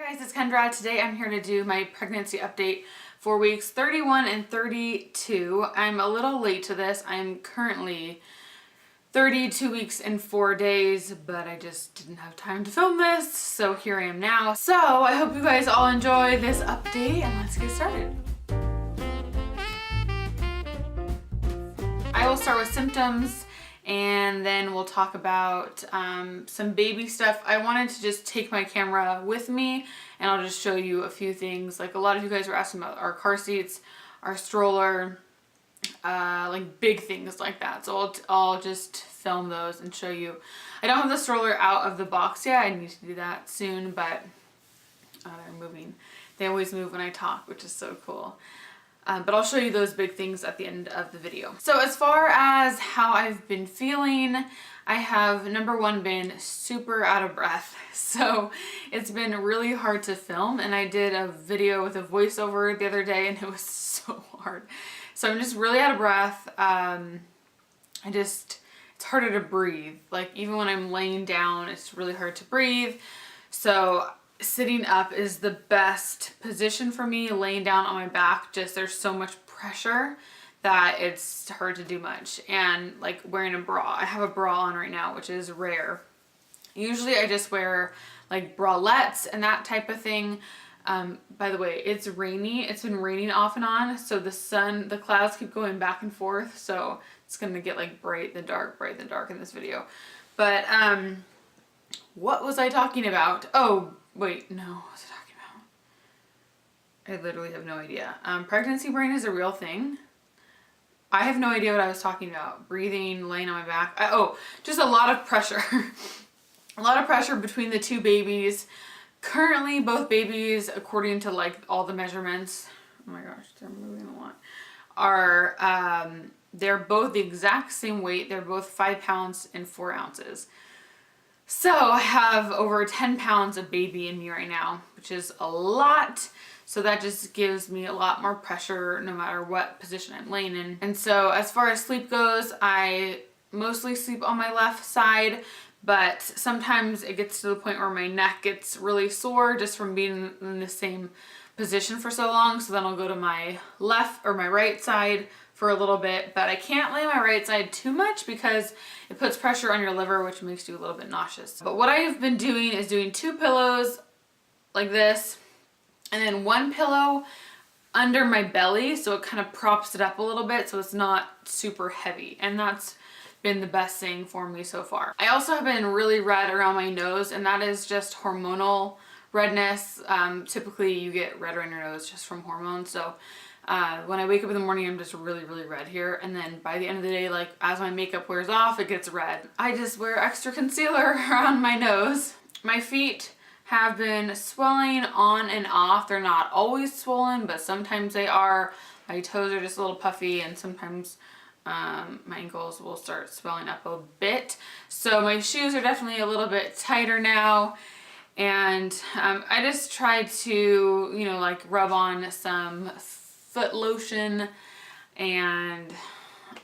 Guys, it's Kendra. Today I'm here to do my pregnancy update for weeks 31 and 32. I'm a little late to this. I'm currently 32 weeks and 4 days, but I just didn't have time to film this, so here I am now. So I hope you guys all enjoy this update and let's get started. I will start with symptoms and then we'll talk about some baby stuff. I wanted to just take my camera with me and I'll just show you a few things. Like a lot of you guys were asking about our car seats, our stroller, like big things like that. So I'll just film those and show you. I don't have the stroller out of the box yet. I need to do that soon, but they're moving. They always move when I talk, which is so cool. But I'll show you those big things at the end of the video. So as far as how I've been feeling, I have, number one, been super out of breath. So it's been really hard to film, and I did a video with a voiceover the other day and it was so hard. So I'm just really out of breath. It's harder to breathe. Like even when I'm laying down, it's really hard to breathe. So sitting up is the best position for me. Laying down on my back, just there's so much pressure that it's hard to do much. And like wearing a bra, I have a bra on right now, which is rare. Usually I just wear like bralettes and that type of thing. By the way, it's rainy. It's been raining off and on, so the clouds keep going back and forth, so it's gonna get like bright then dark in this video. But what was I talking about? Oh wait, no, what was I talking about? I literally have no idea. Pregnancy brain is a real thing. I have no idea what I was talking about. Breathing, laying on my back. Just a lot of pressure. A lot of pressure between the two babies. Currently, both babies, according to like all the measurements, oh my gosh, they're moving a lot, are, they're both the exact same weight. They're both 5 pounds and 4 ounces. So I have over 10 pounds of baby in me right now, which is a lot. So that just gives me a lot more pressure no matter what position I'm laying in. And so as far as sleep goes, I mostly sleep on my left side, but sometimes it gets to the point where my neck gets really sore just from being in the same position for so long. So then I'll go to my left or my right side for a little bit, but I can't lay my right side too much because it puts pressure on your liver, which makes you a little bit nauseous. But what I've been doing is doing 2 pillows like this, and then 1 pillow under my belly, so it kind of props it up a little bit so it's not super heavy, and that's been the best thing for me so far. I also have been really red around my nose, and that is just hormonal redness. Typically you get redder in your nose just from hormones, so when I wake up in the morning, I'm just really red here, and then by the end of the day, like as my makeup wears off, it gets red. I just wear extra concealer around my nose. My feet have been swelling on and off. They're not always swollen, but sometimes they are. My toes are just a little puffy, and sometimes my ankles will start swelling up a bit. So my shoes are definitely a little bit tighter now. And I just try to, you know, like rub on some foot lotion, and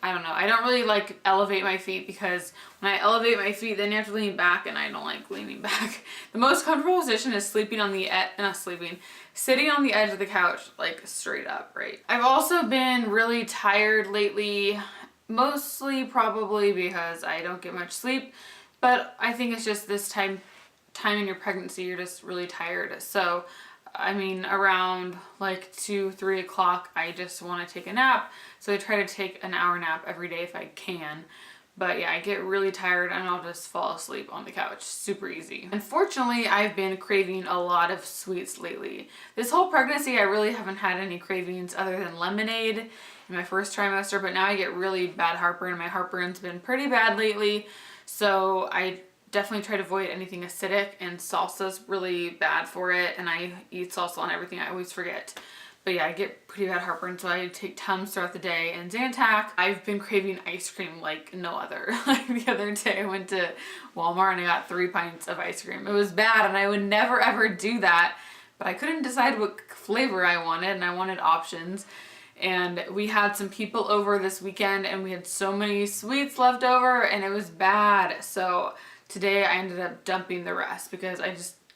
I don't know, I don't really like elevate my feet because when I elevate my feet then you have to lean back, and I don't like leaning back. The most comfortable position is sitting on the edge of the couch, like straight up, right? I've also been really tired lately, mostly probably because I don't get much sleep, but I think it's just this time in your pregnancy, you're just really tired. So I mean, around like 2-3 o'clock, I just want to take a nap. So I try to take an hour nap every day if I can. But yeah, I get really tired and I'll just fall asleep on the couch. Super easy. Unfortunately, I've been craving a lot of sweets lately. This whole pregnancy, I really haven't had any cravings other than lemonade in my first trimester, but now I get really bad heartburn. My heartburn's been pretty bad lately. So I definitely try to avoid anything acidic, and salsa's really bad for it, and I eat salsa on everything. I always forget. But yeah, I get pretty bad heartburn, so I take Tums throughout the day and Zantac. I've been craving ice cream like no other. Like the other day I went to Walmart and I got 3 pints of ice cream. It was bad and I would never ever do that, but I couldn't decide what flavor I wanted, and I wanted options. And we had some people over this weekend and we had so many sweets left over and it was bad. So today I ended up dumping the rest because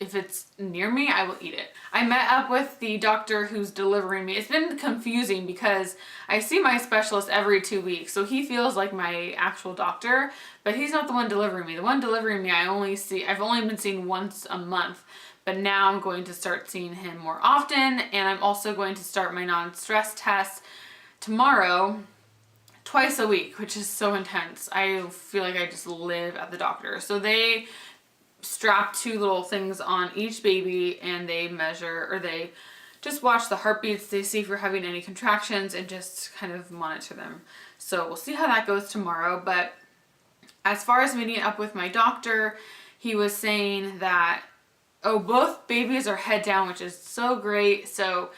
if it's near me, I will eat it. I met up with the doctor who's delivering me. It's been confusing because I see my specialist every 2 weeks, so he feels like my actual doctor, but he's not the one delivering me. The one delivering me, I've only been seen once a month, but now I'm going to start seeing him more often, and I'm also going to start my non-stress test tomorrow, twice a week, which is so intense. I feel like I just live at the doctor. So they strap 2 little things on each baby, and they measure, or they just watch the heartbeats. They see if you're having any contractions and just kind of monitor them. So we'll see how that goes tomorrow. But as far as meeting up with my doctor, he was saying that, oh, both babies are head down, which is so great. So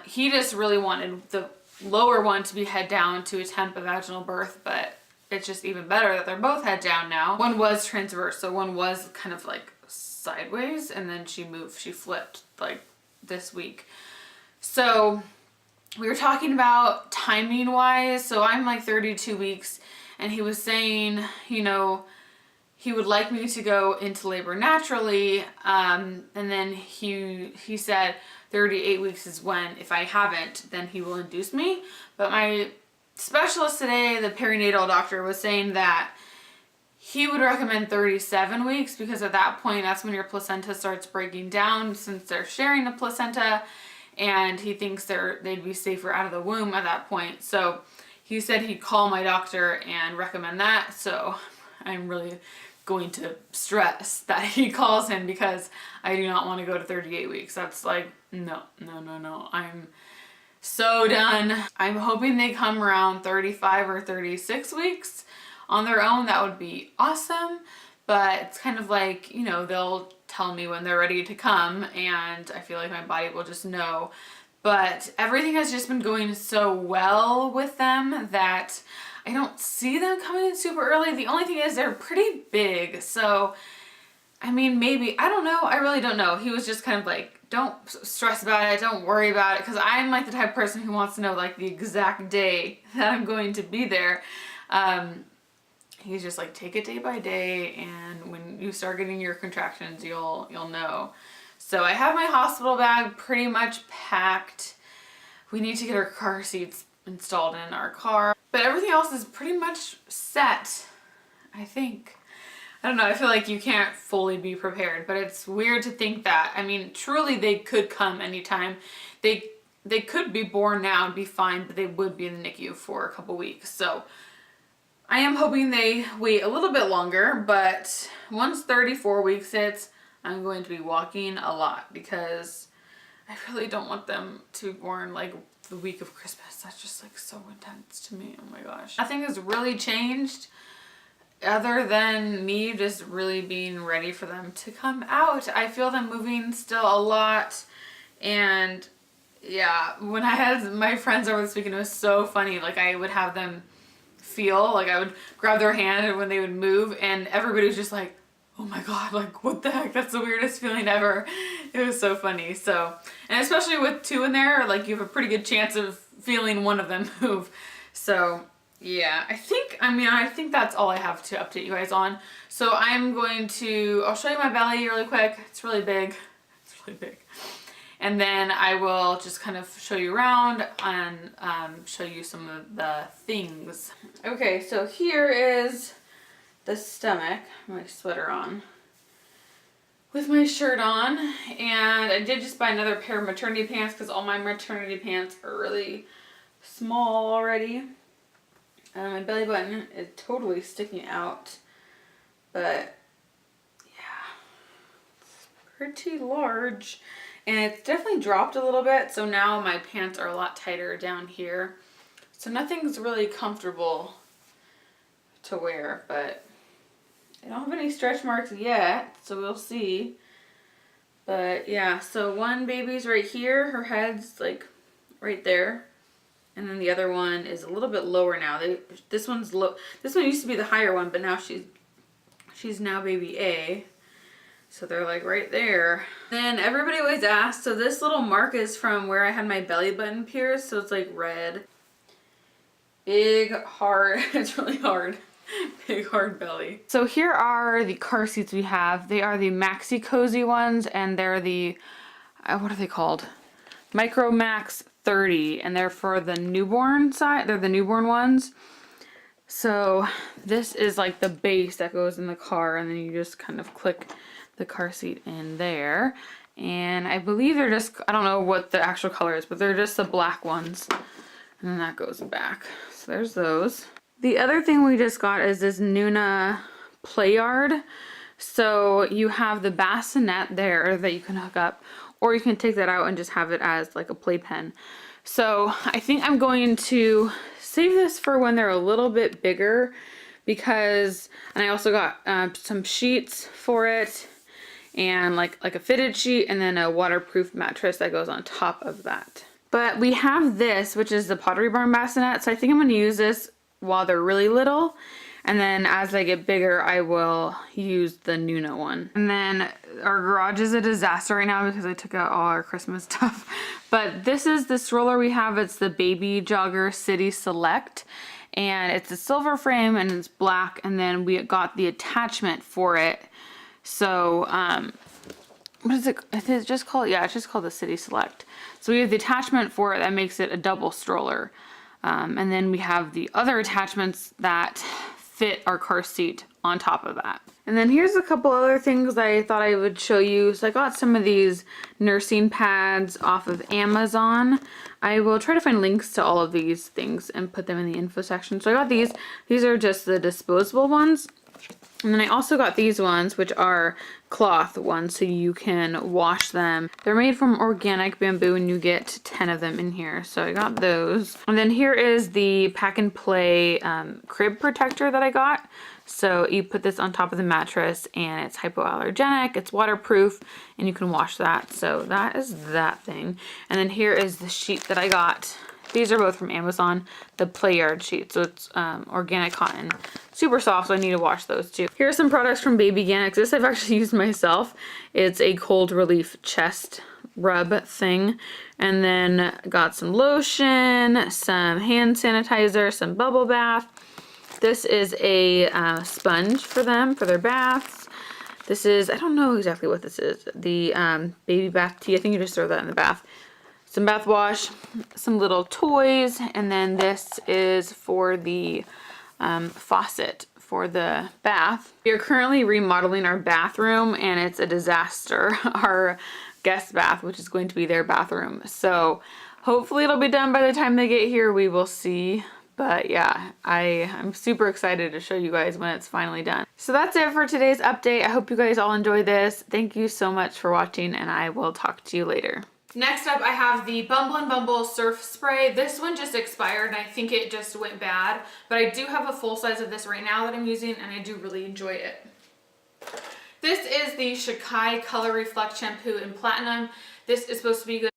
he just really wanted the lower one to be head down to attempt a vaginal birth, but it's just even better that they're both head down now. One was transverse, so one was kind of like sideways, and then she flipped like this week. So we were talking about timing wise. So I'm like 32 weeks, and he was saying, you know, he would like me to go into labor naturally, and then he said 38 weeks is when, if I haven't, then he will induce me. But my specialist today, the perinatal doctor, was saying that he would recommend 37 weeks because at that point, that's when your placenta starts breaking down, since they're sharing the placenta, and he thinks they'd be safer out of the womb at that point. So he said he'd call my doctor and recommend that. So I'm really going to stress that he calls him, because I do not want to go to 38 weeks. That's like, no. I'm so done. I'm hoping they come around 35 or 36 weeks on their own. That would be awesome. But it's kind of like, you know, they'll tell me when they're ready to come, and I feel like my body will just know. But everything has just been going so well with them that I don't see them coming in super early. The only thing is they're pretty big. So, I mean, maybe, I don't know. I really don't know. He was just kind of like, don't stress about it. Don't worry about it. Because I'm like the type of person who wants to know like the exact day that I'm going to be there. He's just like, take it day by day. And when you start getting your contractions, you'll know. So I have my hospital bag pretty much packed. We need to get our car seats installed in our car. But everything else is pretty much set, I think. I don't know, I feel like you can't fully be prepared, but it's weird to think that. I mean, truly they could come anytime. They could be born now and be fine, but they would be in the NICU for a couple weeks. So I am hoping they wait a little bit longer, but once 34 weeks hits, I'm going to be walking a lot, because I really don't want them to be born like the week of Christmas. That's just like so intense to me. Oh my gosh. Nothing has really changed other than me just really being ready for them to come out. I feel them moving still a lot. And yeah, when I had my friends over this weekend, it was so funny. Like I would have them feel, like I would grab their hand and when they would move, and everybody was just like, oh my God, like what the heck? That's the weirdest feeling ever. It was so funny. So, and especially with 2 in there, like you have a pretty good chance of feeling one of them move. So yeah, I think that's all I have to update you guys on. So I'll show you my belly really quick. It's really big. It's really big. And then I will just kind of show you around and show you some of the things. Okay, so here is the stomach, my sweater on, with my shirt on. And I did just buy another pair of maternity pants because all my maternity pants are really small already. My belly button is totally sticking out, but yeah, it's pretty large. And it's definitely dropped a little bit, so now my pants are a lot tighter down here. So nothing's really comfortable to wear, but I don't have any stretch marks yet, so we'll see. But yeah, so one baby's right here, her head's like right there. And then the other one is a little bit lower now. This one's low. This one used to be the higher one, but now she's now baby A. So they're like right there. Then everybody always asks, so this little mark is from where I had my belly button pierced, so it's like red. Big, hard, it's really hard. Big hard belly. So here are the car seats we have. They are the Maxi Cozy ones, and they're the, what are they called? Micro Max 30, and they're for the newborn side. They're the newborn ones. So this is like the base that goes in the car, and then you just kind of click the car seat in there. And I believe they're just, I don't know what the actual color is, but they're just the black ones. And then that goes back. So there's those. The other thing we just got is this Nuna play yard. So you have the bassinet there that you can hook up, or you can take that out and just have it as like a playpen. So I think I'm going to save this for when they're a little bit bigger, because, and I also got some sheets for it, and like a fitted sheet, and then a waterproof mattress that goes on top of that. But we have this, which is the Pottery Barn bassinet, so I think I'm going to use this while they're really little, and then as they get bigger I will use the Nuna one. And then our garage is a disaster right now because I took out all our Christmas stuff. But this is the stroller we have. It's the Baby Jogger City Select, and it's a silver frame and it's black, and then we got the attachment for it. So what is it? Is it just called? Yeah, it's just called the City Select. So we have the attachment for it that makes it a double stroller. And then we have the other attachments that fit our car seat on top of that. And then here's a couple other things that I thought I would show you. So I got some of these nursing pads off of Amazon. I will try to find links to all of these things and put them in the info section. So I got these. These are just the disposable ones. And then I also got these ones, which are cloth ones, so you can wash them. They're made from organic bamboo, and you get 10 of them in here. So I got those. And then here is the Pack and Play crib protector that I got. So you put this on top of the mattress, and it's hypoallergenic, it's waterproof, and you can wash that. So that is that thing. And then here is the sheet that I got. These are both from Amazon, the Play Yard sheet. So it's organic cotton. Super soft, so I need to wash those too. Here are some products from Baby Ganix. This I've actually used myself. It's a cold relief chest rub thing. And then got some lotion, some hand sanitizer, some bubble bath. This is a sponge for them, for their baths. This is, I don't know exactly what this is. The baby bath tea. I think you just throw that in the bath. Some bath wash, some little toys, and then this is for the faucet for the bath. We are currently remodeling our bathroom, and it's a disaster. Our guest bath, which is going to be their bathroom. So hopefully it'll be done by the time they get here. We will see. But yeah, I'm super excited to show you guys when it's finally done. So that's it for today's update. I hope you guys all enjoyed this. Thank you so much for watching, and I will talk to you later. Next up, I have the Bumble and Bumble Surf Spray. This one just expired, and I think it just went bad. But I do have a full size of this right now that I'm using, and I do really enjoy it. This is the Shikai Color Reflect Shampoo in Platinum. This is supposed to be good